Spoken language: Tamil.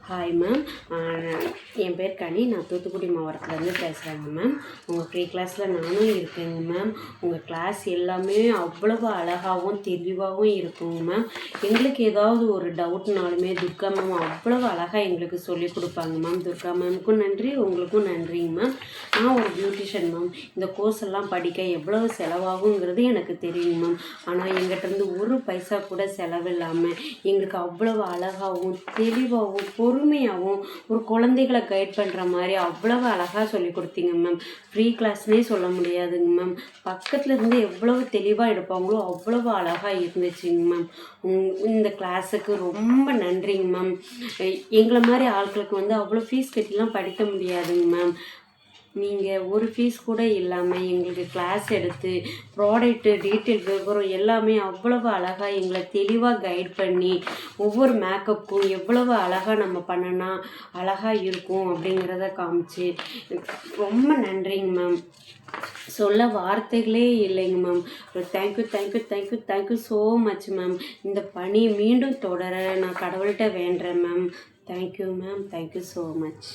ஹாய் மேம், என் பேர் கனி. நான் தூத்துக்குடி மாவட்டத்துலேருந்து பேசுகிறேங்க மேம். உங்கள் ஃப்ரீ கிளாஸில் நானும் இருக்கேங்க மேம். உங்கள் கிளாஸ் எல்லாமே அவ்வளவு அழகாகவும் தெளிவாகவும் இருக்குங்க மேம். எங்களுக்கு ஏதாவது ஒரு டவுட்னாலுமே துர்கா மேம் அவ்வளவு அழகாக எங்களுக்கு சொல்லிக் கொடுப்பாங்க மேம். துர்கா மேமுக்கும் நன்றி, உங்களுக்கும் நன்றிங்க மேம். நான் ஒரு பியூட்டிஷியன் மேம். இந்த கோர்ஸ் எல்லாம் படிக்க எவ்வளவு செலவாகுங்கிறது எனக்கு தெரியுங்க மேம். ஆனால் எங்கிட்டேருந்து ஒரு பைசா கூட செலவில்லாமல் எங்களுக்கு அவ்வளவு அழகாகவும் தெளிவாகவும் பொறுமையாகவும் ஒரு குழந்தைகளை கைட் பண்ணுற மாதிரி அவ்வளவு அழகாக சொல்லி கொடுத்தீங்க மேம். ஃப்ரீ கிளாஸ்னே சொல்ல முடியாதுங்க மேம். பக்கத்தில் இருந்து எவ்வளவு தெளிவாக எடுப்பாங்களோ அவ்வளவு அழகாக இருந்துச்சுங்க மேம். இந்த கிளாஸுக்கு ரொம்ப நன்றிங்க மேம். எங்களை மாதிரி ஆட்களுக்கு அவ்வளோ ஃபீஸ் கட்டிலாம் படிக்க முடியாதுங்க மேம். நீங்கள் ஒரு ஃபீஸ் கூட இல்லாமல் எங்களுக்கு கிளாஸ் எடுத்து ப்ராடக்ட்டு டீட்டெயில் விவரம் எல்லாமே அவ்வளவு அழகாக எங்களை தெளிவாக கைட் பண்ணி ஒவ்வொரு மேக்கப்புக்கும் எவ்வளவு அழகாக நம்ம பண்ணினா அழகாக இருக்கும் அப்படிங்கிறத காமிச்சு ரொம்ப நன்றிங்க மேம். சொல்ல வார்த்தைகளே இல்லைங்க ma'am. Thank you thank you thank you thank you so much ma'am. இந்த பணியை மீண்டும் தொடர நான் கடவுள்கிட்ட வேண்டுறேன் ma'am. Thank you ma'am. Thank you so much.